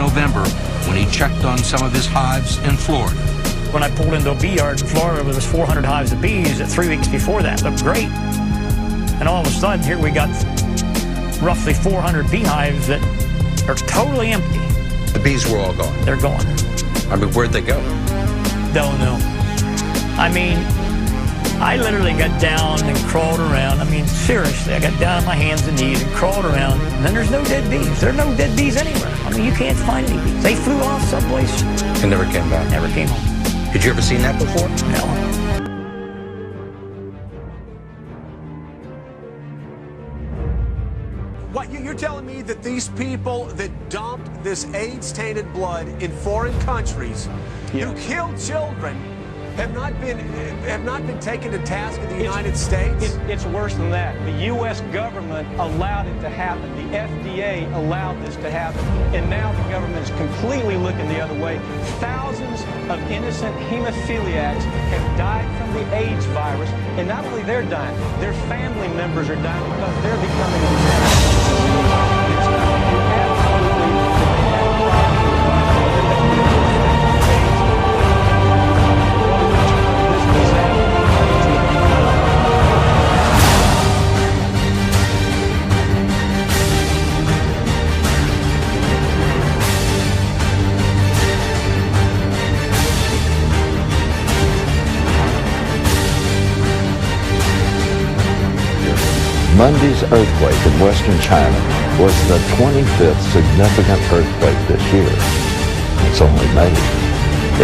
November when he checked on some of his hives in Florida. When I pulled into a bee yard in Florida, there was 400 hives of bees. 3 weeks before that looked great. And all of a sudden, here we got roughly 400 beehives that are totally empty. The bees were all gone. They're gone. I mean, where'd they go? Don't know. I mean, I literally got down and crawled around. I mean, seriously, I got down on my hands and knees and crawled around, and then there's no dead bees. There are no dead bees anywhere. I mean, you can't find any bees. They flew off someplace. And never came back? Never came home. Had you ever seen that before? No. What, you're telling me that these people that dumped this AIDS-tainted blood in foreign countries, who killed children, have not been taken to task in the United States? It's worse than that. The U.S. government allowed it to happen. The FDA allowed this to happen. And now the government is completely looking the other way. Thousands of innocent hemophiliacs have died from the AIDS virus. And not only they're dying, their family members are dying because they're becoming Monday's earthquake in western China was the 25th significant earthquake this year. It's only May.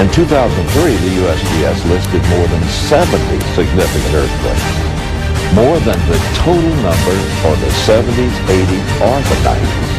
In 2003, the USGS listed more than 70 significant earthquakes, more than the total number for the 70s, 80s, or the 90s.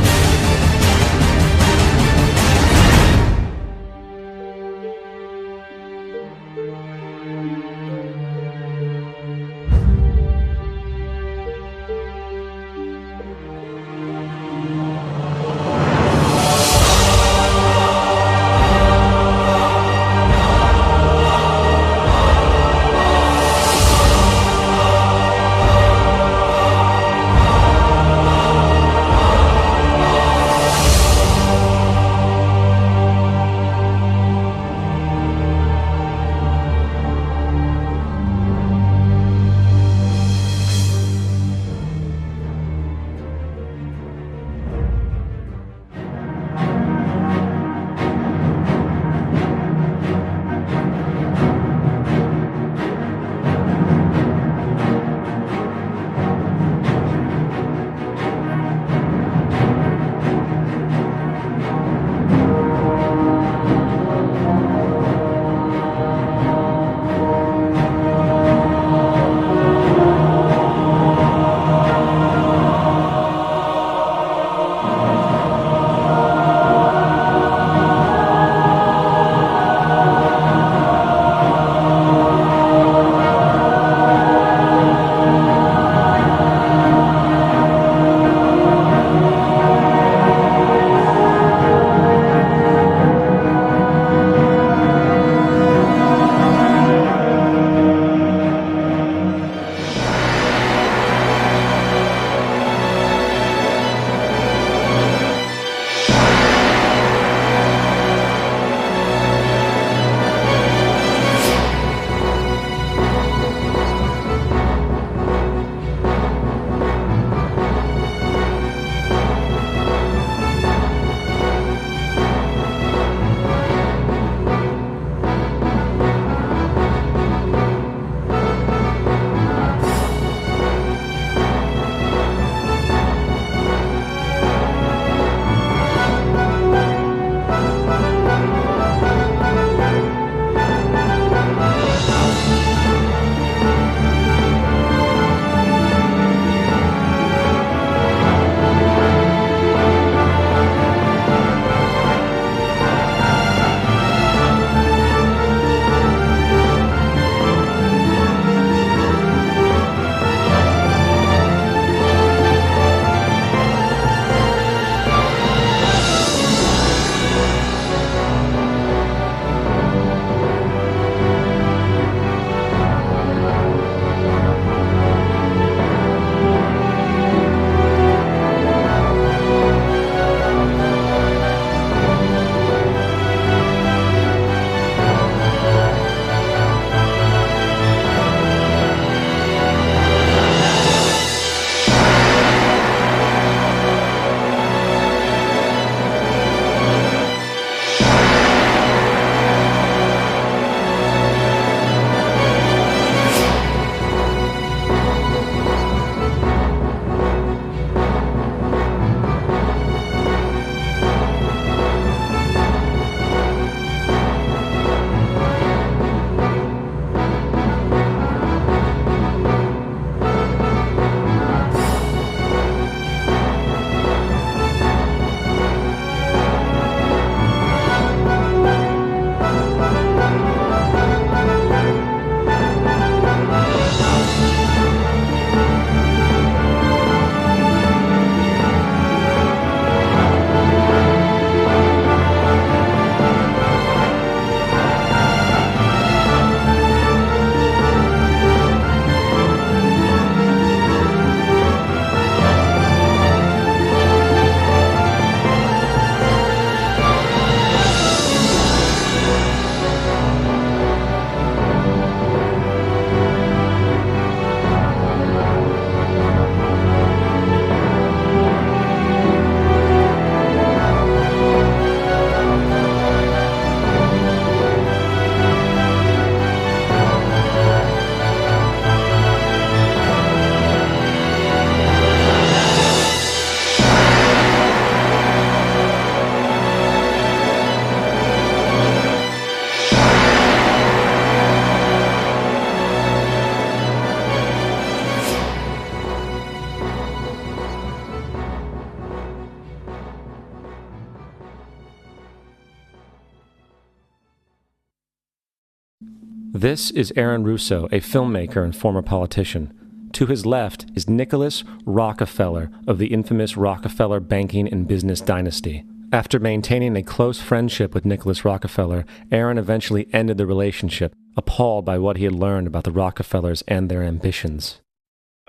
This is Aaron Russo, a filmmaker and former politician. To his left is Nicholas Rockefeller of the infamous Rockefeller banking and business dynasty. After maintaining a close friendship with Nicholas Rockefeller, Aaron eventually ended the relationship, appalled by what he had learned about the Rockefellers and their ambitions.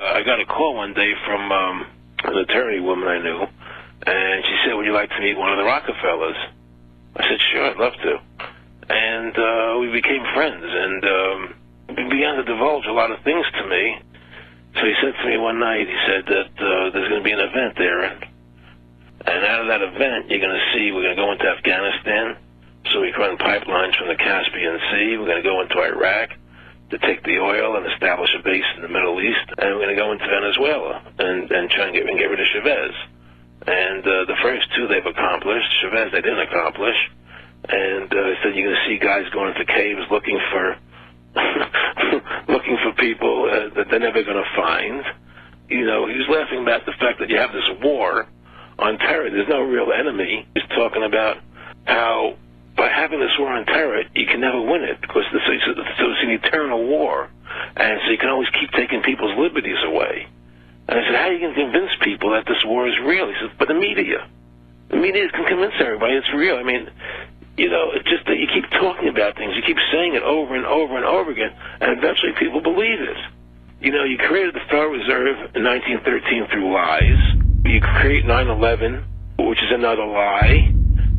I got a call one day from an attorney woman I knew, and she said, would you like to meet one of the Rockefellers? I said, sure, I'd love to. And we became friends, and he began to divulge a lot of things to me. So he said to me one night, he said that there's going to be an event there, and out of that event, you're going to see we're going to go into Afghanistan, so we can run pipelines from the Caspian Sea. We're going to go into Iraq to take the oil and establish a base in the Middle East, and we're going to go into Venezuela and try and get rid of Chavez. And the first two they've accomplished. Chavez they didn't accomplish. And he said you're going to see guys going into caves looking for looking for people that they're never going to find. You know, he was laughing about the fact that you have this war on terror. There's no real enemy. He's talking about how by having this war on terror, you can never win it because it's an eternal war. And so you can always keep taking people's liberties away. And I said, how are you going to convince people that this war is real? He said, but the media can convince everybody it's real. I mean, you know, it's just that you keep talking about things. You keep saying it over and over and over again, and eventually people believe it. You know, you created the Federal Reserve in 1913 through lies. You create 9/11, which is another lie.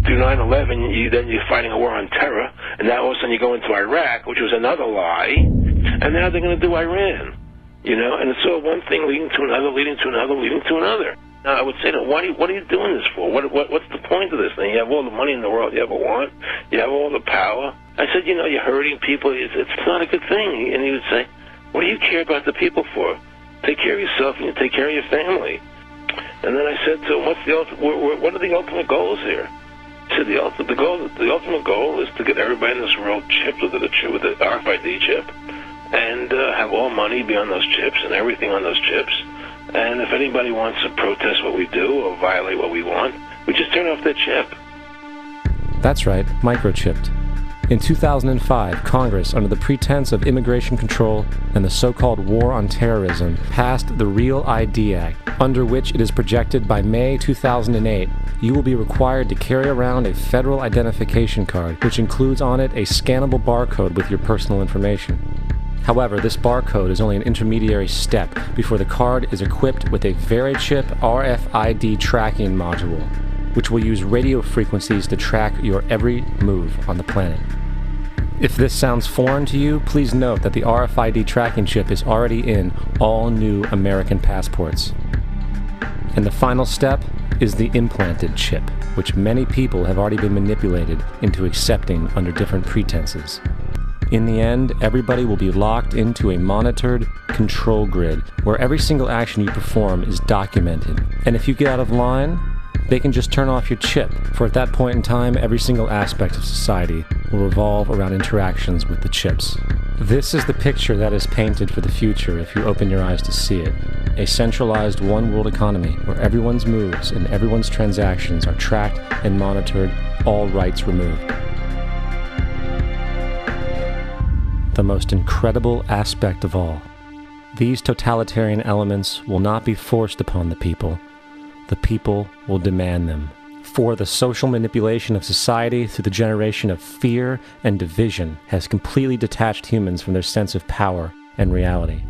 Through 9/11, then you're fighting a war on terror, and now all of a sudden you go into Iraq, which was another lie, and now they're going to do Iran. You know, and it's all one thing leading to another, leading to another, leading to another. Now, I would say to them, what are you doing this for? What's the point of this thing? You have all the money in the world you ever want. You have all the power. I said, you know, you're hurting people. It's not a good thing. And he would say, what do you care about the people for? Take care of yourself and you take care of your family. And then I said to him, what are the ultimate goals here? He said, the ultimate goal is to get everybody in this world chipped with the RFID chip and have all money be on those chips and everything on those chips. And if anybody wants to protest what we do or violate what we want, we just turn off their chip. That's right, microchipped. In 2005, Congress, under the pretense of immigration control and the so-called war on terrorism, passed the Real ID Act, under which it is projected by May 2008, you will be required to carry around a federal identification card, which includes on it a scannable barcode with your personal information. However, this barcode is only an intermediary step before the card is equipped with a Verichip RFID tracking module, which will use radio frequencies to track your every move on the planet. If this sounds foreign to you, please note that the RFID tracking chip is already in all new American passports. And the final step is the implanted chip, which many people have already been manipulated into accepting under different pretenses. In the end, everybody will be locked into a monitored control grid where every single action you perform is documented. And if you get out of line, they can just turn off your chip, for at that point in time, every single aspect of society will revolve around interactions with the chips. This is the picture that is painted for the future if you open your eyes to see it. A centralized one-world economy where everyone's moves and everyone's transactions are tracked and monitored, all rights removed. The most incredible aspect of all, these totalitarian elements will not be forced upon the people will demand them. For the social manipulation of society through the generation of fear and division has completely detached humans from their sense of power and reality.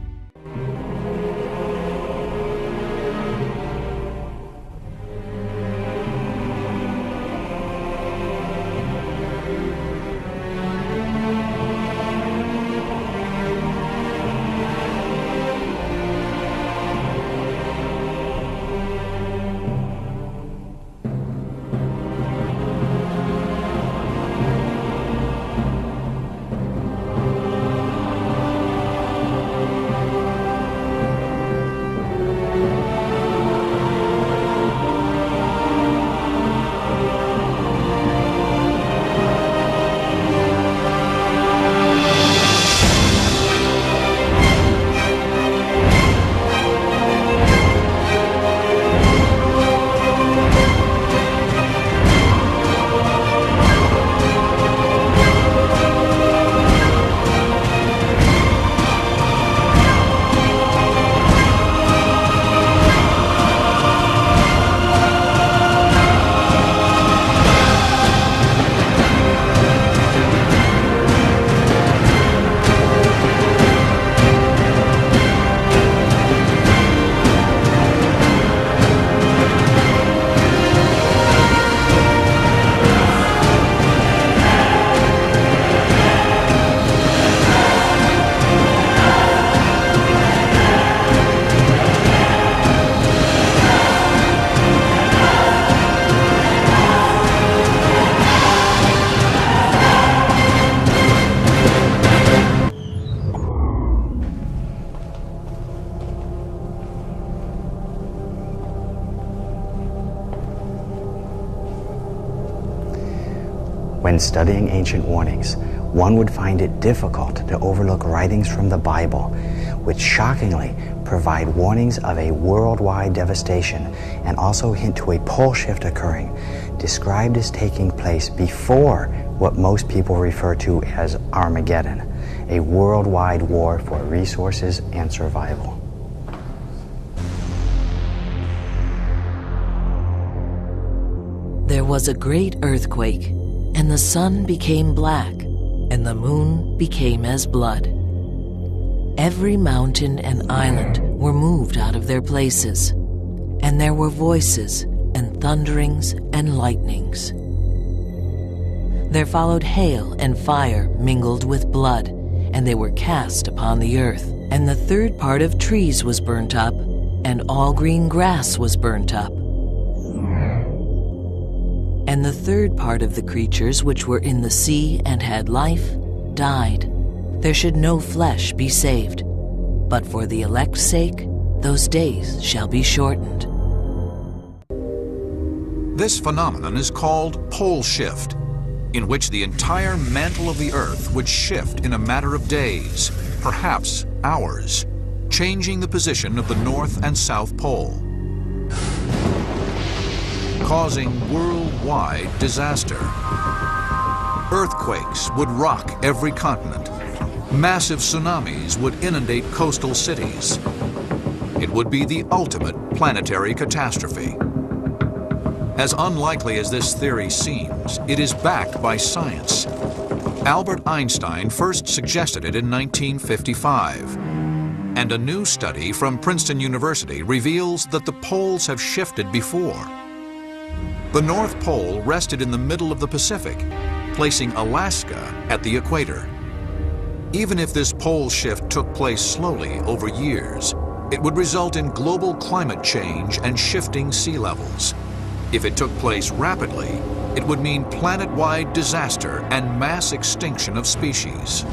When studying ancient warnings, one would find it difficult to overlook writings from the Bible, which shockingly provide warnings of a worldwide devastation and also hint to a pole shift occurring, described as taking place before what most people refer to as Armageddon, a worldwide war for resources and survival. There was a great earthquake, and the sun became black, and the moon became as blood. Every mountain and island were moved out of their places, and there were voices and thunderings and lightnings. There followed hail and fire mingled with blood, and they were cast upon the earth. And the third part of trees was burnt up, and all green grass was burnt up. And the third part of the creatures which were in the sea and had life died. There should no flesh be saved, but for the elect's sake, those days shall be shortened. This phenomenon is called pole shift, in which the entire mantle of the Earth would shift in a matter of days, perhaps hours, changing the position of the North and South Pole, causing worldwide disaster. Earthquakes would rock every continent. Massive tsunamis would inundate coastal cities. It would be the ultimate planetary catastrophe. As unlikely as this theory seems, it is backed by science. Albert Einstein first suggested it in 1955, and a new study from Princeton University reveals that the poles have shifted before. The North Pole rested in the middle of the Pacific, placing Alaska at the equator. Even if this pole shift took place slowly over years, it would result in global climate change and shifting sea levels. If it took place rapidly, it would mean planet-wide disaster and mass extinction of species.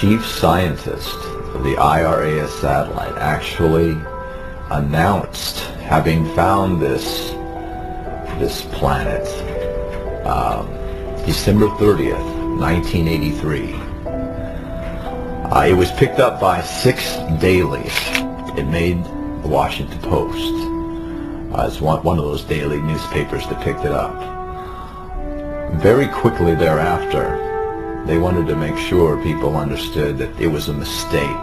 Chief scientist of the IRAS satellite actually announced having found this planet December 30th, 1983. It was picked up by 6 dailies. It made the Washington Post. It's one of those daily newspapers that picked it up. Very quickly thereafter, they wanted to make sure people understood that it was a mistake.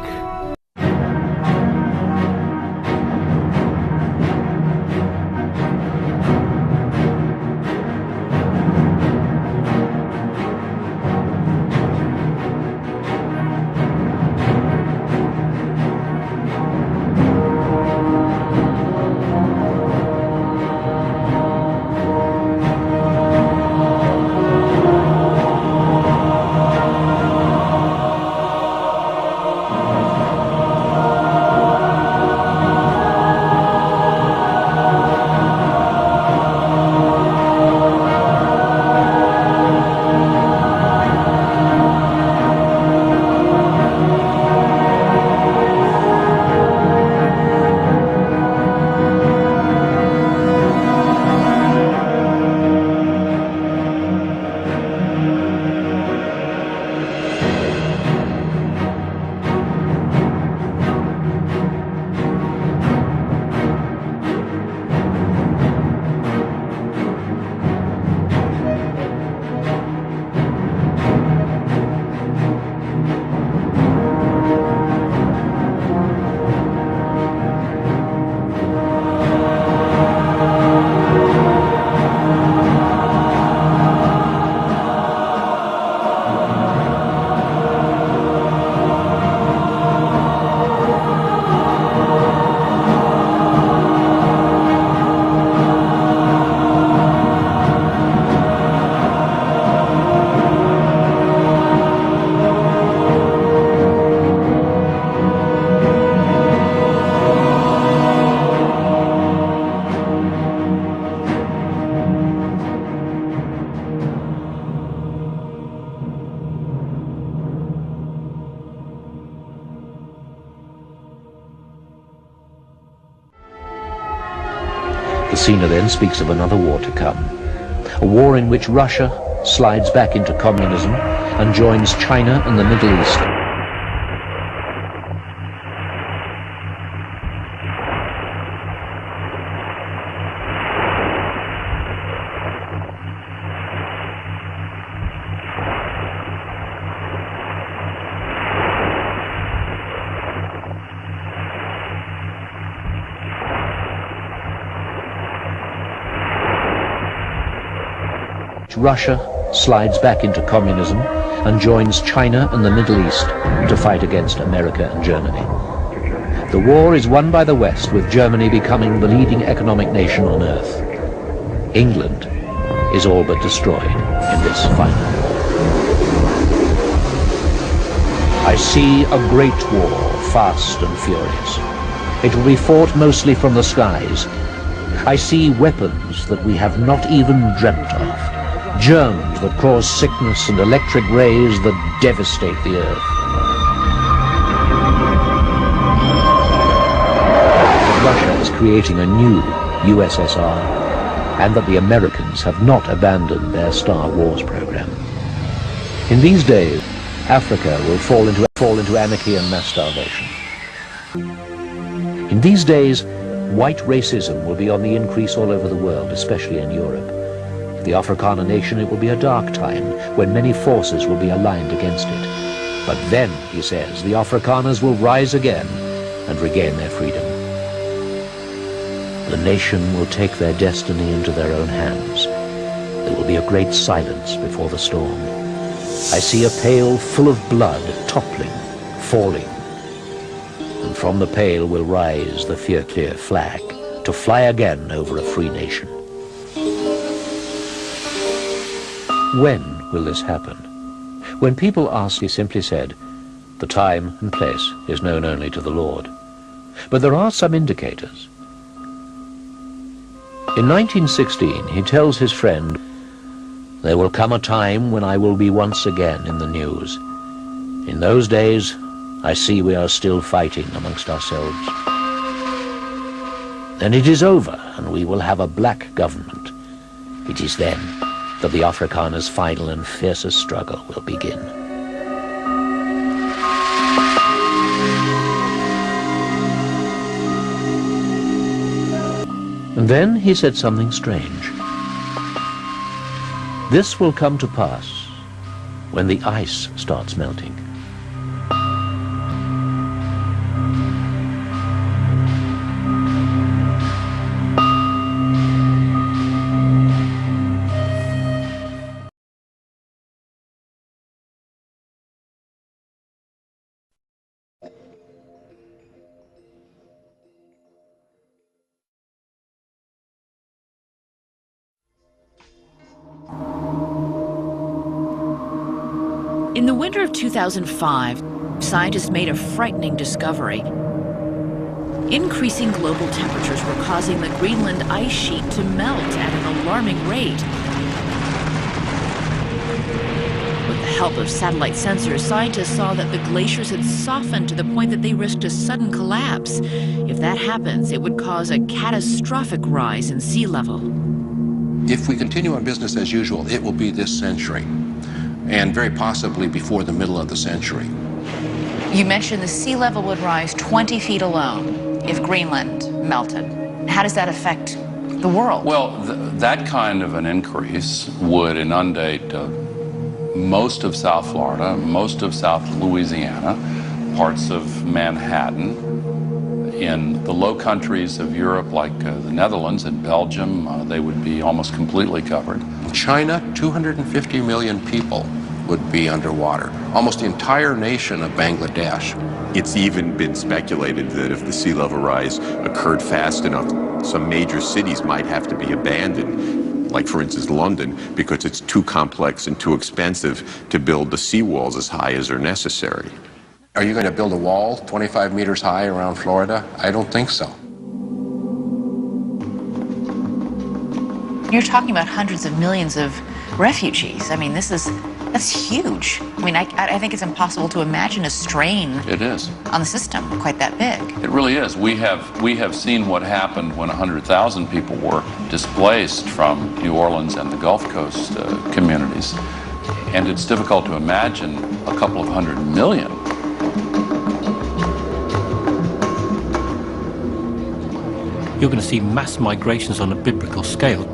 The Sina then speaks of another war to come, a war in which Russia slides back into communism and joins China and the Middle East. Russia slides back into communism and joins China and the Middle East to fight against America and Germany. The war is won by the West, with Germany becoming the leading economic nation on earth. England is all but destroyed in this final war. I see a great war, fast and furious. It will be fought mostly from the skies. I see weapons that we have not even dreamt of. Germs that cause sickness and electric rays that devastate the earth. Russia is creating a new USSR, and that the Americans have not abandoned their Star Wars program. In these days, Africa will fall into anarchy and mass starvation. In these days, white racism will be on the increase all over the world, especially in Europe. For the Afrikaner nation, it will be a dark time when many forces will be aligned against it. But then, he says, the Afrikaners will rise again and regain their freedom. The nation will take their destiny into their own hands. There will be a great silence before the storm. I see a pail full of blood toppling, falling. And from the pail will rise the Fierclear flag to fly again over a free nation. When will this happen? When people asked, he simply said, the time and place is known only to the Lord. But there are some indicators. In 1916, he tells his friend, there will come a time when I will be once again in the news. In those days, I see we are still fighting amongst ourselves. Then it is over, and we will have a black government. It is then that the Afrikaners' final and fiercest struggle will begin. And then he said something strange. This will come to pass when the ice starts melting. In the winter of 2005, scientists made a frightening discovery. Increasing global temperatures were causing the Greenland ice sheet to melt at an alarming rate. With the help of satellite sensors, scientists saw that the glaciers had softened to the point that they risked a sudden collapse. If that happens, it would cause a catastrophic rise in sea level. If we continue on business as usual, it will be this century, and very possibly before the middle of the century. You mentioned the sea level would rise 20 feet alone if Greenland melted. How does that affect the world? Well, that kind of an increase would inundate most of South Florida, most of South Louisiana, parts of Manhattan. In the low countries of Europe, like the Netherlands and Belgium, they would be almost completely covered. China, 250 million people would be underwater. Almost the entire nation of Bangladesh. It's even been speculated that if the sea level rise occurred fast enough, some major cities might have to be abandoned, like for instance London, because it's too complex and too expensive to build the seawalls as high as are necessary. Are you going to build a wall 25 meters high around Florida? I don't think so. You're talking about hundreds of millions of refugees. I mean, this is That's huge. I mean, I think it's impossible to imagine a strain It is. on the system quite that big. It really is. We have seen what happened when 100,000 people were displaced from New Orleans and the Gulf Coast communities. And it's difficult to imagine a couple of 100 million. You're going to see mass migrations on a biblical scale.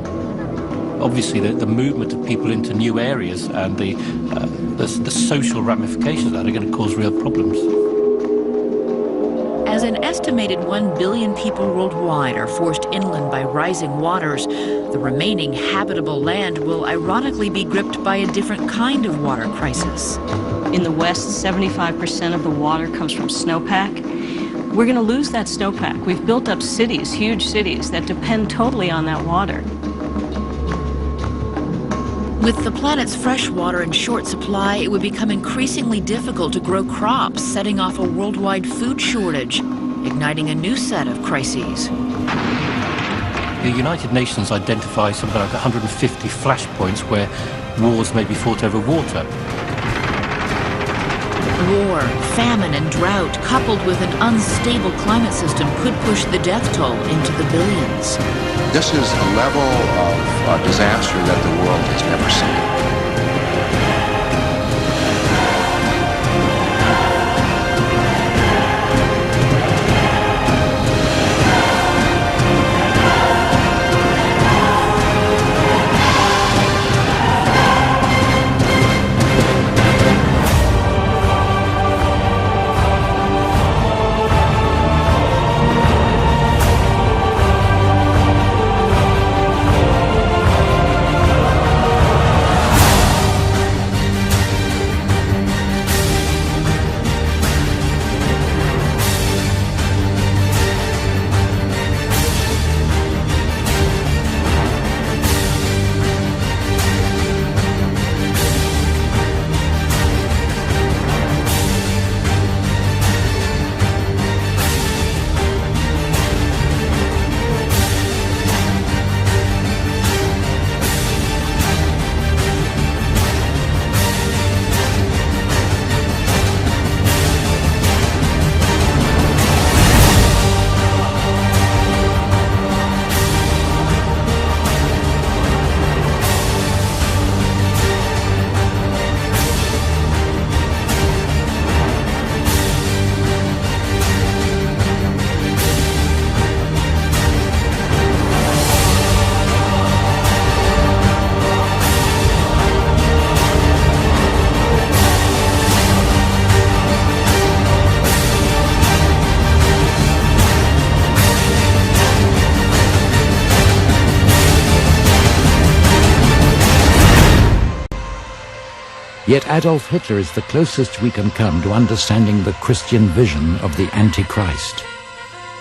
Obviously, the movement of people into new areas and the social ramifications of that are going to cause real problems. As an estimated 1 billion people worldwide are forced inland by rising waters, the remaining habitable land will ironically be gripped by a different kind of water crisis. In the West, 75% of the water comes from snowpack. We're going to lose that snowpack. We've built up cities, huge cities, that depend totally on that water. With the planet's fresh water in short supply, it would become increasingly difficult to grow crops, setting off a worldwide food shortage, igniting a new set of crises. The United Nations identifies something like 150 flashpoints where wars may be fought over water. War, famine, and drought, coupled with an unstable climate system, could push the death toll into the billions. This is a level of disaster that the world has never seen. Yet Adolf Hitler is the closest we can come to understanding the Christian vision of the Antichrist.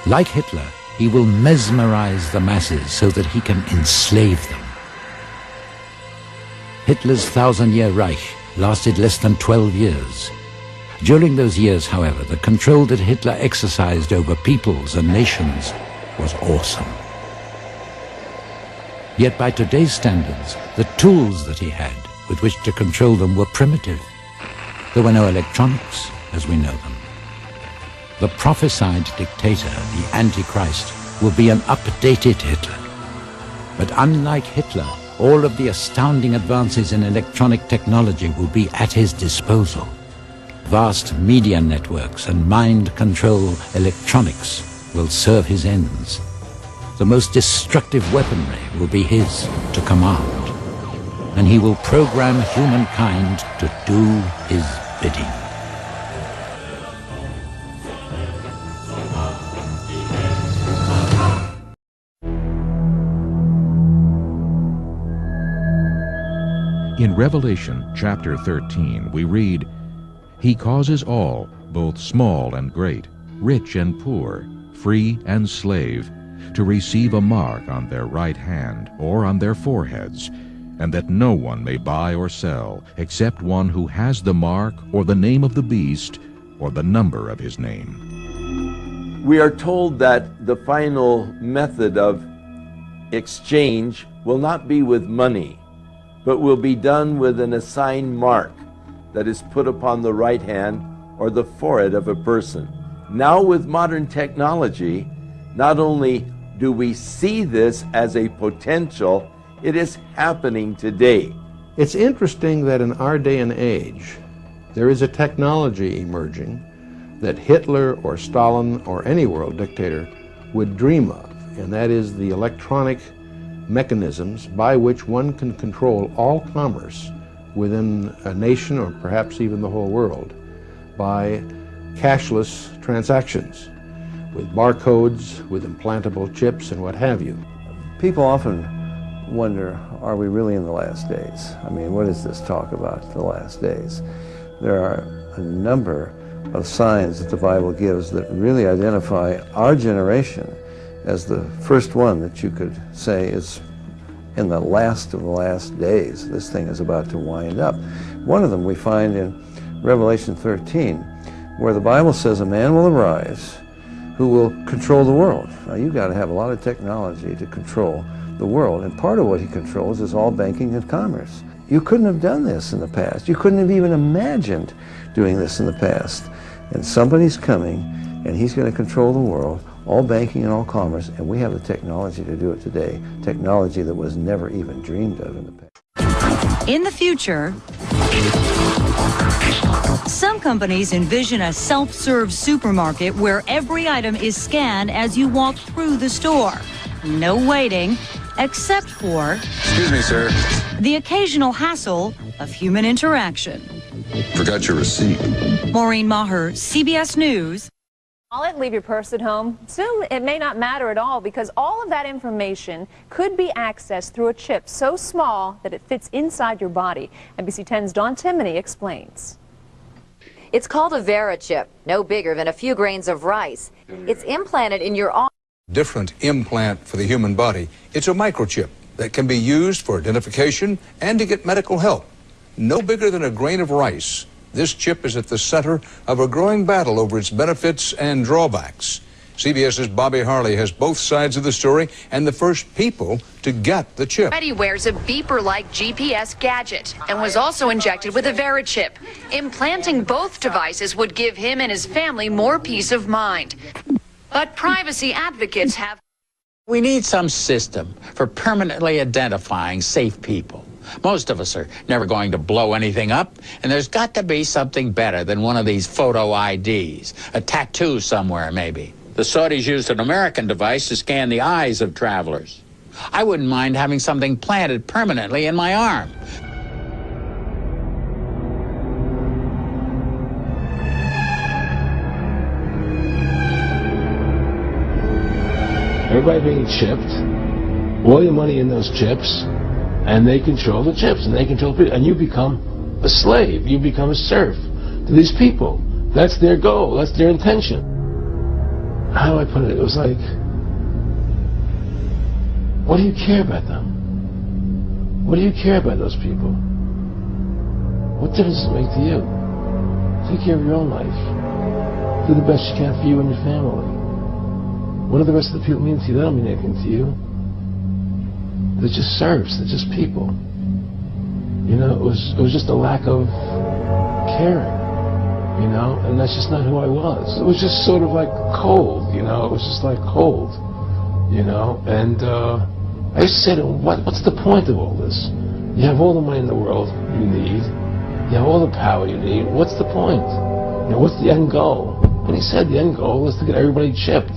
Like Hitler, he will mesmerize the masses so that he can enslave them. Hitler's 1,000-year Reich lasted less than 12 years. During those years, however, the control that Hitler exercised over peoples and nations was awesome. Yet by today's standards, the tools that he had with which to control them were primitive. There were no electronics as we know them. The prophesied dictator, the Antichrist, will be an updated Hitler. But unlike Hitler, all of the astounding advances in electronic technology will be at his disposal. Vast media networks and mind control electronics will serve his ends. The most destructive weaponry will be his to command. And he will program humankind to do his bidding. In Revelation chapter 13, we read, "He causes all, both small and great, rich and poor, free and slave, to receive a mark on their right hand or on their foreheads, and that no one may buy or sell except one who has the mark or the name of the beast or the number of his name." We are told that the final method of exchange will not be with money, but will be done with an assigned mark that is put upon the right hand or the forehead of a person. Now with modern technology, not only do we see this as a potential, it is happening today. It's interesting that in our day and age, there is a technology emerging that Hitler or Stalin or any world dictator would dream of, and that is the electronic mechanisms by which one can control all commerce within a nation or perhaps even the whole world by cashless transactions with barcodes, with implantable chips and what have you. People often wonder, are we really in the last days? I mean, what is this talk about, the last days? There are a number of signs that the Bible gives that really identify our generation as the first one that you could say is in the last of the last days. This thing is about to wind up. One of them we find in Revelation 13, where the Bible says a man will arise who will control the world. Now you've got to have a lot of technology to control the world, and part of what he controls is all banking and commerce. You couldn't have done this in the past. You couldn't have even imagined doing this in the past. And somebody's coming, and he's going to control the world, all banking and all commerce, and we have the technology to do it today, technology that was never even dreamed of in the past. In the future, some companies envision a self-serve supermarket where every item is scanned as you walk through the store. No waiting, except for... Excuse me, sir. The occasional hassle of human interaction. Forgot your receipt. Maureen Maher, CBS News. Leave your purse at home. Soon it may not matter at all because all of that information could be accessed through a chip so small that it fits inside your body. NBC 10's Dawn Timoney explains. It's called a Vera chip, no bigger than a few grains of rice. It's implanted in your arm. Different implant for the human body. It's a microchip that can be used for identification and to get medical help. No bigger than a grain of rice. This chip is at the center of a growing battle over its benefits and drawbacks. CBS's Bobby Harley has both sides of the story and the first people to get the chip. Freddie wears a beeper-like GPS gadget and was also injected with a Vera chip. Implanting both devices would give him and his family more peace of mind. But privacy advocates have... We need some system for permanently identifying safe people. Most of us are never going to blow anything up, and there's got to be something better than one of these photo IDs, a tattoo somewhere maybe. The Saudis used an American device to scan the eyes of travelers. I wouldn't mind having something planted permanently in my arm. Everybody being chipped, all your money in those chips, and they control the chips, and they control people, and you become a slave, you become a serf to these people. That's their goal, that's their intention. How do I put it? It was like, what do you care about them? What do you care about those people? What difference does it make to you? Take care of your own life. Do the best you can for you and your family. What do the rest of the people mean to you? They don't mean anything to you. They're just serfs. They're just people. You know, it was just a lack of caring. You know, and that's just not who I was. It was just sort of like cold. You know, it was just like cold. You know, and I used to say to him, what's the point of all this? You have all the money in the world you need. You have all the power you need. What's the point? You know, what's the end goal? And he said the end goal is to get everybody chipped,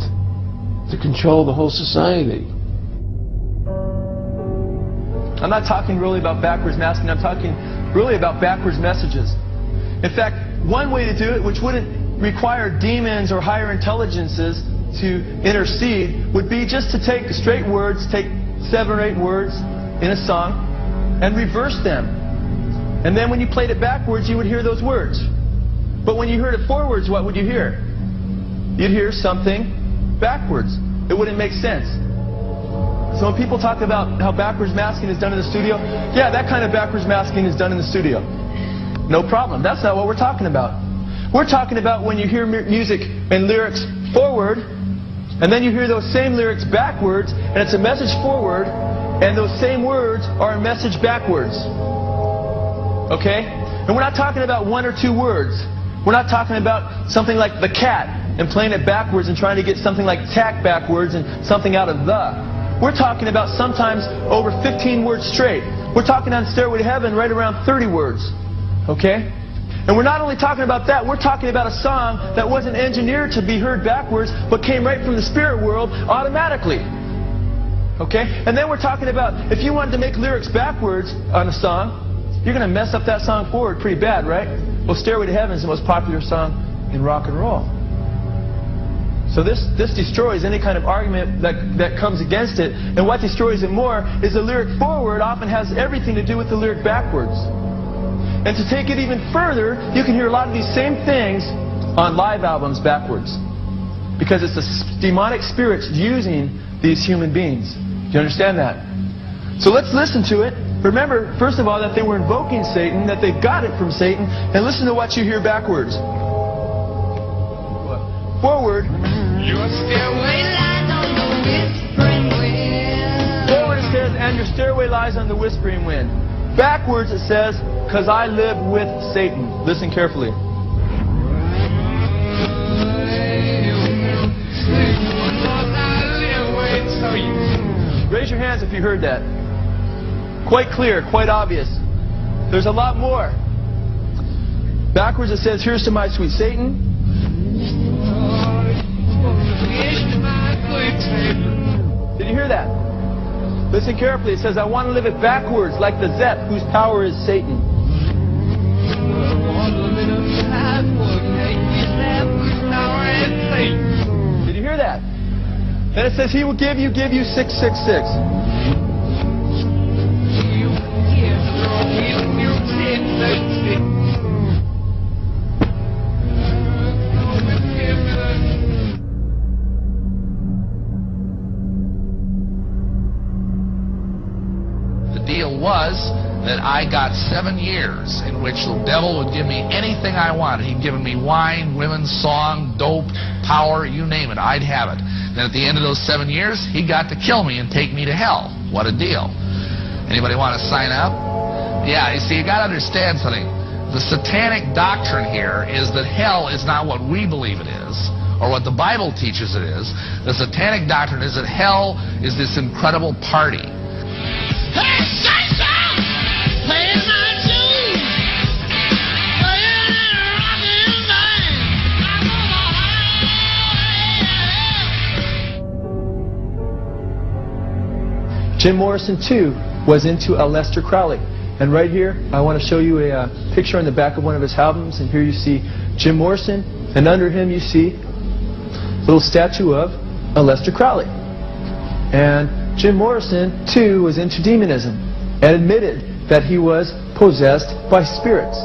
to control the whole society. I'm not talking really about backwards masking, I'm talking really about backwards messages. In fact, one way to do it, which wouldn't require demons or higher intelligences to intercede, would be just to take straight words, take 7 or 8 words in a song, and reverse them. And then when you played it backwards, you would hear those words. But when you heard it forwards, what would you hear? You'd hear something backwards. It wouldn't make sense. So when people talk about how backwards masking is done in the studio, yeah, that kind of backwards masking is done in the studio. No problem. That's not what we're talking about. We're talking about when you hear music and lyrics forward, and then you hear those same lyrics backwards, and it's a message forward, And those same words are a message backwards. Okay? And we're not talking about one or two words. We're not talking about something like the cat and playing it backwards and trying to get something like tack backwards and something out of the. We're talking about sometimes over 15 words straight. We're talking on Stairway to Heaven right around 30 words. Okay? And we're not only talking about that, we're talking about a song that wasn't engineered to be heard backwards, but came right from the spirit world automatically. Okay? And then we're talking about if you wanted to make lyrics backwards on a song, you're going to mess up that song forward pretty bad, right? Well, Stairway to Heaven is the most popular song in rock and roll. So this destroys any kind of argument that comes against it. And what destroys it more is the lyric forward often has everything to do with the lyric backwards. And to take it even further, you can hear a lot of these same things on live albums backwards. Because it's the demonic spirits using these human beings. Do you understand that? So let's listen to it. Remember, first of all, that they were invoking Satan, that they got it from Satan, and listen to what you hear backwards. Forward. Your stairway lies on the whispering wind. Forward it says, and your stairway lies on the whispering wind. Backwards it says, because I live with Satan. Listen carefully. Raise your hands if you heard that. Quite clear, quite obvious. There's a lot more. Backwards it says, here's to my sweet Satan. Did you hear that? Listen carefully. It says, I want to live it backwards, like the Zet, whose power is Satan. Did you hear that? Then it says, he will give you 666. Was that I got 7 years in which the devil would give me anything I wanted. He'd given me wine, women, song, dope, power, you name it, I'd have it. Then at the end of those 7 years, he got to kill me and take me to hell. What a deal. Anybody want to sign up? Yeah, you see, you got to understand something. The satanic doctrine here is that hell is not what we believe it is, or what the Bible teaches it is. The satanic doctrine is that hell is this incredible party. Hey, Satan! Playing my tune! Playing and rocking band! Jim Morrison, too, was into Aleister Crowley. And right here, I want to show you a picture on the back of one of his albums. And here you see Jim Morrison, and under him you see a little statue of Aleister Crowley. And Jim Morrison, too, was into demonism and admitted that he was possessed by spirits.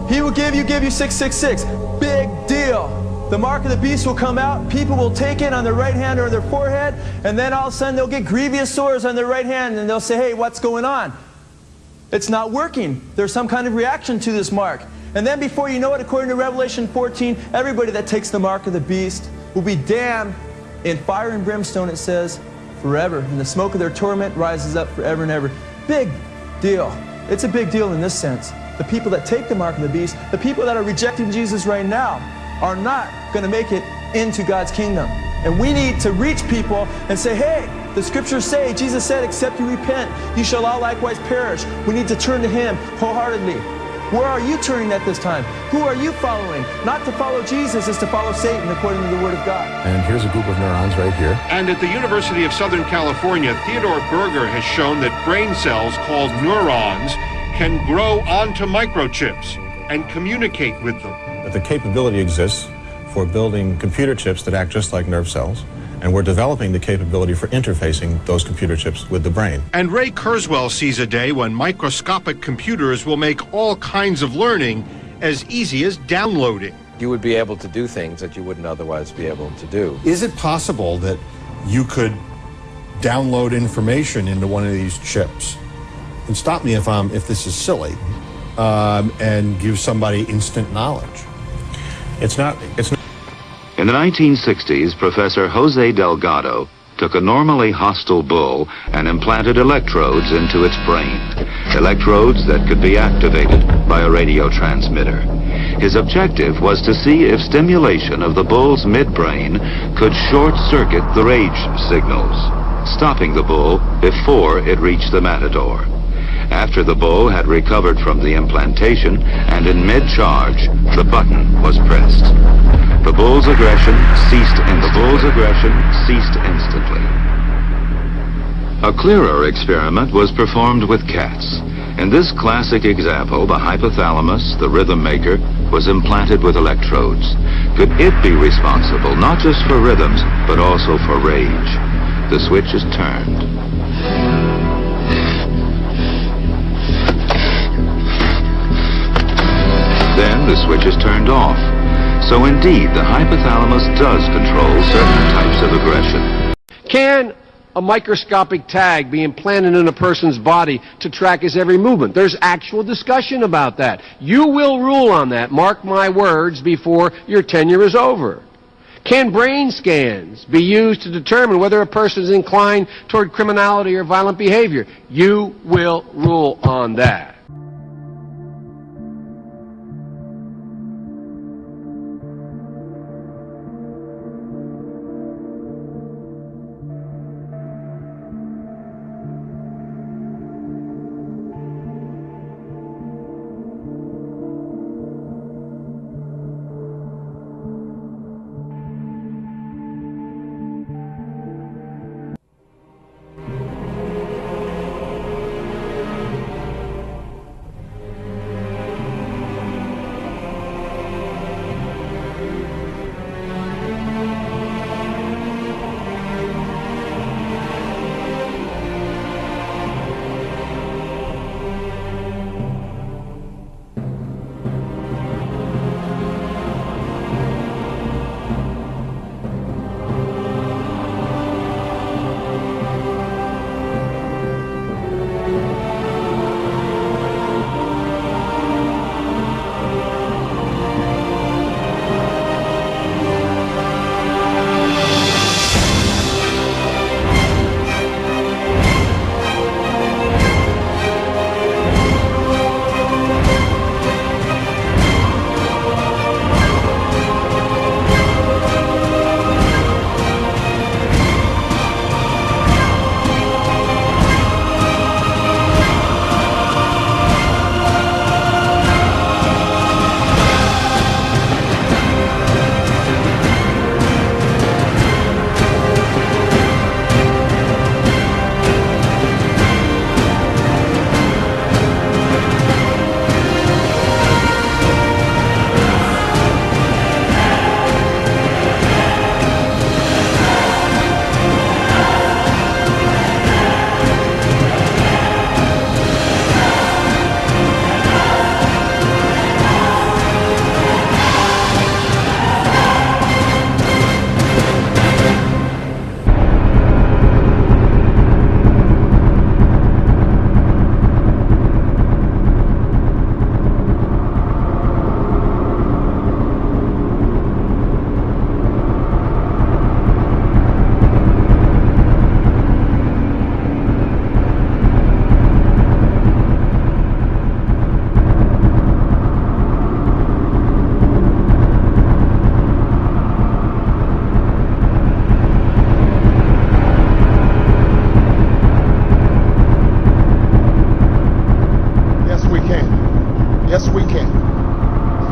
He will give you 666. Big deal. The mark of the beast will come out. People will take it on their right hand or their forehead. And then all of a sudden they'll get grievous sores on their right hand. And they'll say, hey, what's going on? It's not working. There's some kind of reaction to this mark. And then before you know it, according to Revelation 14, everybody that takes the mark of the beast will be damned in fire and brimstone, it says, forever. And the smoke of their torment rises up forever and ever. Big deal. It's a big deal in this sense. The people that take the mark of the beast, the people that are rejecting Jesus right now, are not going to make it into God's kingdom. And we need to reach people and say, hey, the scriptures say, Jesus said, except you repent, you shall all likewise perish. We need to turn to him wholeheartedly. Where are you turning at this time? Who are you following? Not to follow Jesus is to follow Satan according to the Word of God. And here's a group of neurons right here. And at the University of Southern California, Theodore Berger has shown that brain cells called neurons can grow onto microchips and communicate with them. That the capability exists for building computer chips that act just like nerve cells. And we're developing the capability for interfacing those computer chips with the brain. And Ray Kurzweil sees a day when microscopic computers will make all kinds of learning as easy as downloading. You would be able to do things that you wouldn't otherwise be able to do. Is it possible that you could download information into one of these chips? And stop me if this is silly, and give somebody instant knowledge. It's not. In the 1960s, Professor Jose Delgado took a normally hostile bull and implanted electrodes into its brain. Electrodes that could be activated by a radio transmitter. His objective was to see if stimulation of the bull's midbrain could short-circuit the rage signals, stopping the bull before it reached the matador. After the bull had recovered from the implantation and in mid-charge, the button was pressed. The bull's aggression ceased instantly. A clearer experiment was performed with cats. In this classic example, the hypothalamus, the rhythm maker, was implanted with electrodes. Could it be responsible not just for rhythms, but also for rage? The switch is turned. Then the switch is turned off. So indeed, the hypothalamus does control certain types of aggression. Can a microscopic tag be implanted in a person's body to track his every movement? There's actual discussion about that. You will rule on that, mark my words, before your tenure is over. Can brain scans be used to determine whether a person is inclined toward criminality or violent behavior? You will rule on that.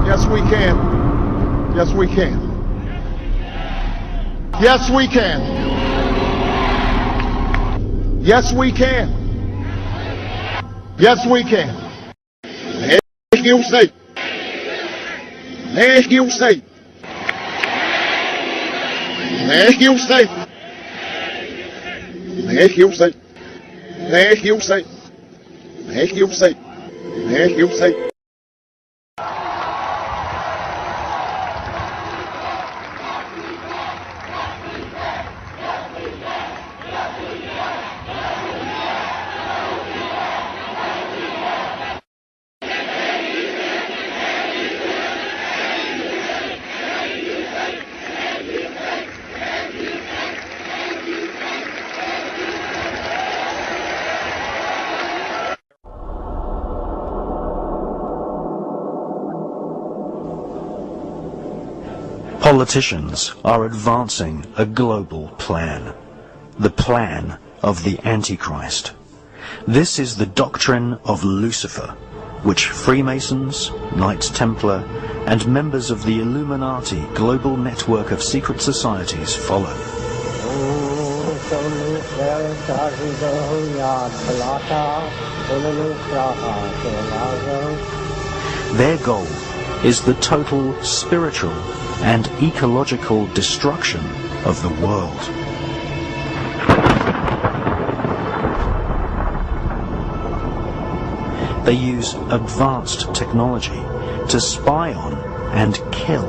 Yes, we can. Yes, we can. Yes, we can. Yes, we can. Thank you, say. Thank you, say. Thank you, say. Thank you, say. Thank you, say. Thank you, say. Thank you, say. Politicians are advancing a global plan, the plan of the Antichrist. This is the doctrine of Lucifer, which Freemasons, Knights Templar, and members of the Illuminati global network of secret societies follow. Their goal is the total spiritual and ecological destruction of the world. They use advanced technology to spy on and kill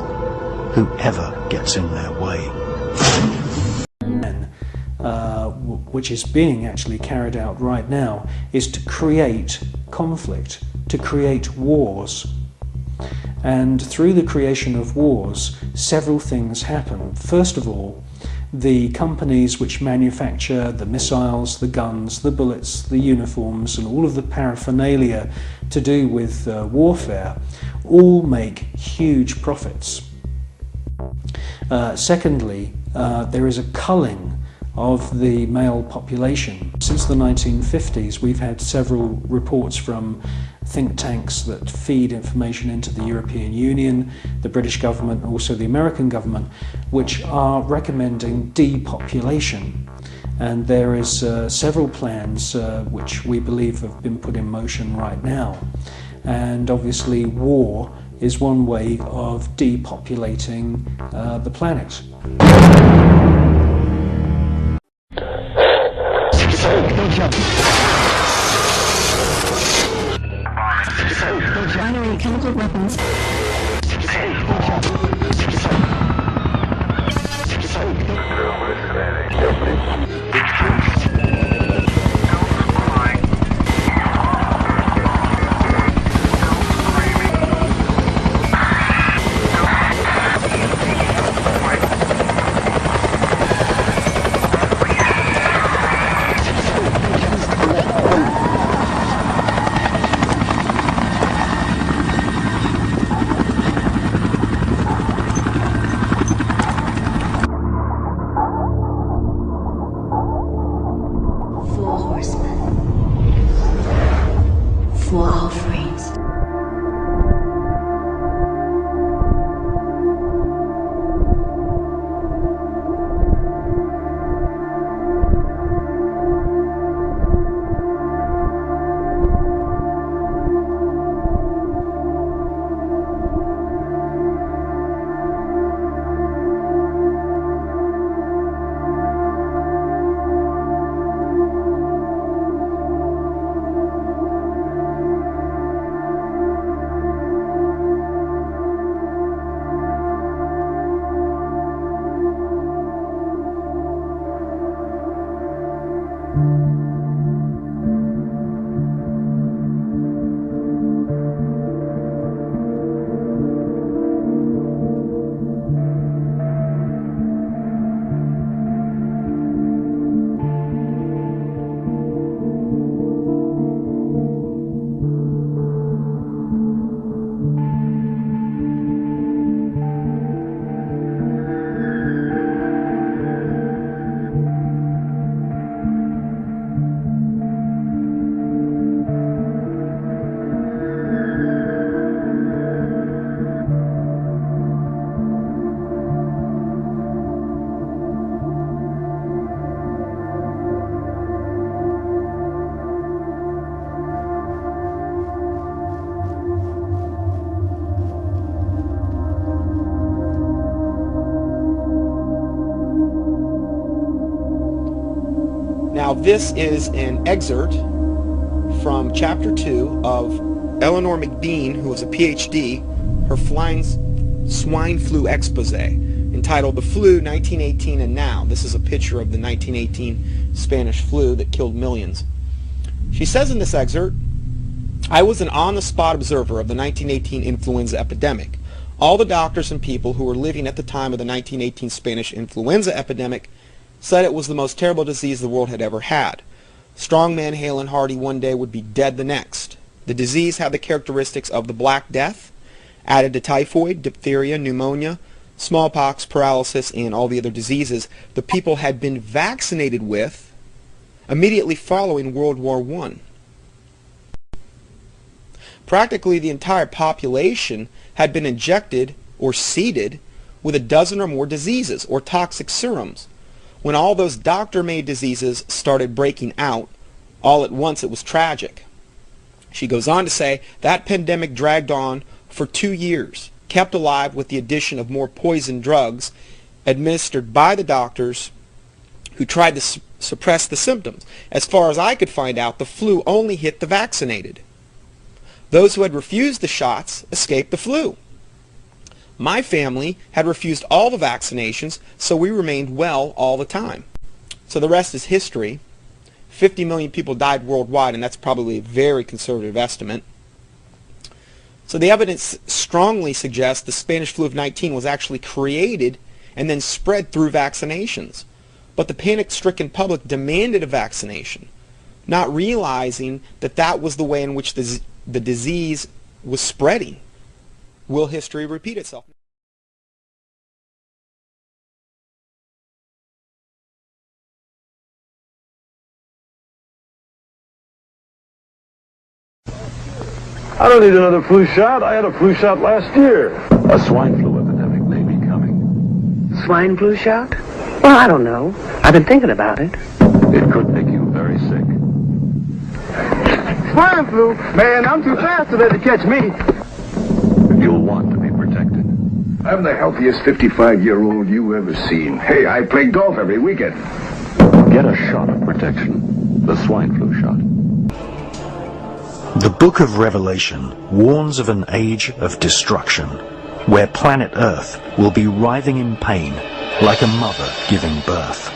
whoever gets in their way. Which is being actually carried out right now, is to create conflict, to create wars. And through the creation of wars, several things happen. First of all, the companies which manufacture the missiles, the guns, the bullets, the uniforms, and all of the paraphernalia to do with warfare, all make huge profits. Secondly, there is a culling of the male population. Since the 1950s, we've had several reports from think tanks that feed information into the European Union, the British government, and also the American government, which are recommending depopulation. And there is several plans which we believe have been put in motion right now. And obviously war is one way of depopulating the planet. Binary chemical weapons. Now this is an excerpt from chapter 2 of Eleanor McBean, who was a PhD, her swine flu expose, entitled The Flu 1918 and Now. This is a picture of the 1918 Spanish flu that killed millions. She says in this excerpt, I was an on-the-spot observer of the 1918 influenza epidemic. All the doctors and people who were living at the time of the 1918 Spanish influenza epidemic said it was the most terrible disease the world had ever had. Strong men, hale and hearty one day, would be dead the next. The disease had the characteristics of the Black Death, added to typhoid, diphtheria, pneumonia, smallpox, paralysis, and all the other diseases the people had been vaccinated with immediately following World War I. Practically the entire population had been injected or seeded with a dozen or more diseases or toxic serums. When all those doctor-made diseases started breaking out, all at once it was tragic. She goes on to say that pandemic dragged on for 2 years, kept alive with the addition of more poison drugs administered by the doctors who tried to suppress the symptoms. As far as I could find out, the flu only hit the vaccinated. Those who had refused the shots escaped the flu. My family had refused all the vaccinations, so we remained well all the time. So the rest is history. 50 million people died worldwide, and that's probably a very conservative estimate. So the evidence strongly suggests the Spanish flu of 19 was actually created and then spread through vaccinations. But the panic-stricken public demanded a vaccination, not realizing that that was the way in which the disease was spreading. Will history repeat itself? I don't need another flu shot. I had a flu shot last year. A swine flu epidemic may be coming. Swine flu shot? Well, I don't know. I've been thinking about it. It could make you very sick. Swine flu? Man, I'm too fast to let it catch me. You'll want to be protected. I'm the healthiest 55-year-old you ever seen. Hey, I play golf every weekend. Get a shot of protection. The swine flu shot. The Book of Revelation warns of an age of destruction, where planet Earth will be writhing in pain like a mother giving birth.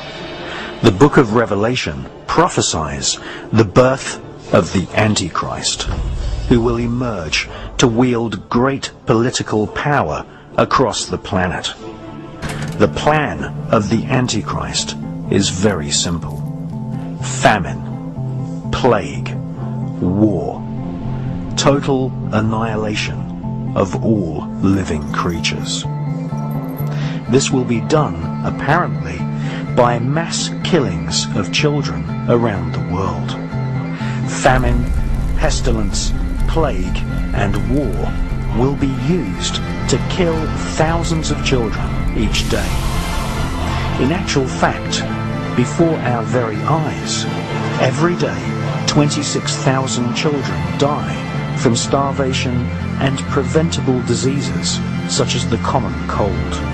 The Book of Revelation prophesies the birth of the Antichrist, who will emerge to wield great political power across the planet. The plan of the Antichrist is very simple: famine, plague, war, total annihilation of all living creatures. This will be done, apparently, by mass killings of children around the world. Famine, pestilence, plague, and war will be used to kill thousands of children each day. In actual fact, before our very eyes, every day 26,000 children die from starvation and preventable diseases such as the common cold.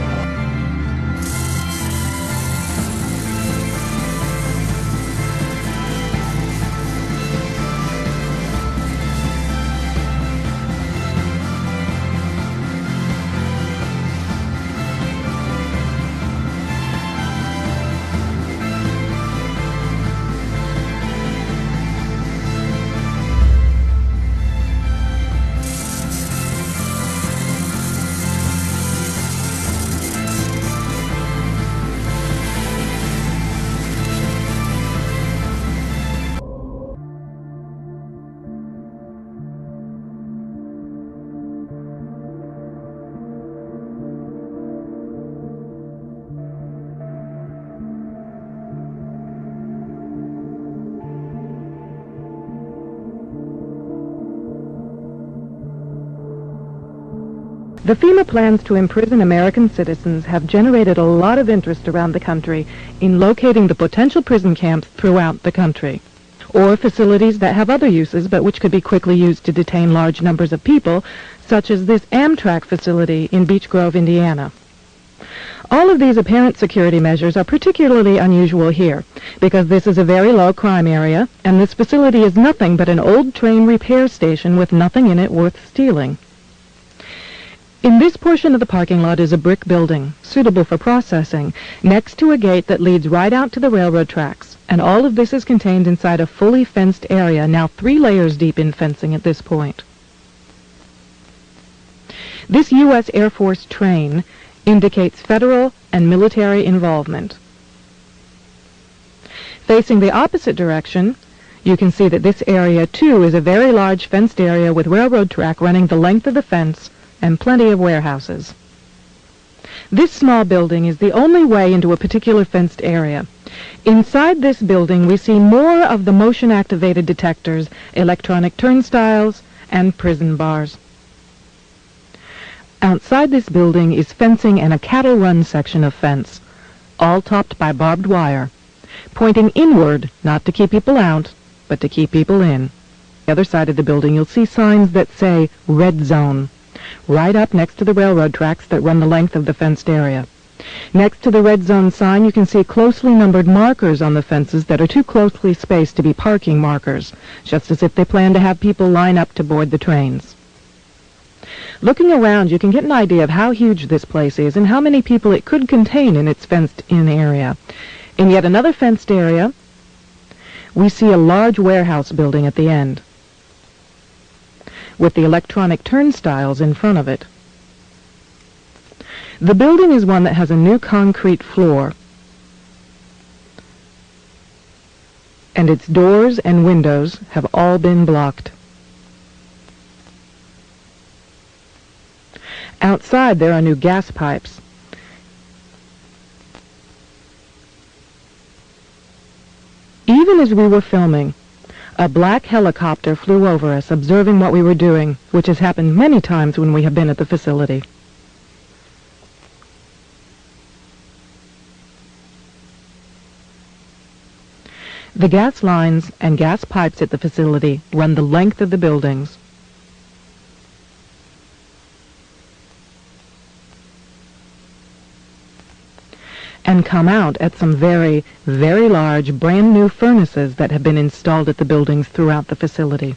The FEMA plans to imprison American citizens have generated a lot of interest around the country in locating the potential prison camps throughout the country, or facilities that have other uses but which could be quickly used to detain large numbers of people, such as this Amtrak facility in Beech Grove, Indiana. All of these apparent security measures are particularly unusual here, because this is a very low crime area, and this facility is nothing but an old train repair station with nothing in it worth stealing. In this portion of the parking lot is a brick building, suitable for processing, next to a gate that leads right out to the railroad tracks, and all of this is contained inside a fully fenced area, now 3 layers deep in fencing at this point. This U.S. Air Force train indicates federal and military involvement. Facing the opposite direction, you can see that this area, too, is a very large fenced area with railroad track running the length of the fence and plenty of warehouses. This small building is the only way into a particular fenced area. Inside this building, we see more of the motion-activated detectors, electronic turnstiles, and prison bars. Outside this building is fencing and a cattle run section of fence, all topped by barbed wire, pointing inward, not to keep people out, but to keep people in. On the other side of the building, you'll see signs that say Red Zone, right up next to the railroad tracks that run the length of the fenced area. Next to the Red Zone sign, you can see closely numbered markers on the fences that are too closely spaced to be parking markers, just as if they plan to have people line up to board the trains. Looking around, you can get an idea of how huge this place is and how many people it could contain in its fenced-in area. In yet another fenced area, we see a large warehouse building at the end, with the electronic turnstiles in front of it. The building is one that has a new concrete floor, and its doors and windows have all been blocked. Outside, there are new gas pipes. Even as we were filming, a black helicopter flew over us, observing what we were doing, which has happened many times when we have been at the facility. The gas lines and gas pipes at the facility run the length of the buildings. And come out at some very, very large, brand new furnaces that have been installed at the buildings throughout the facility.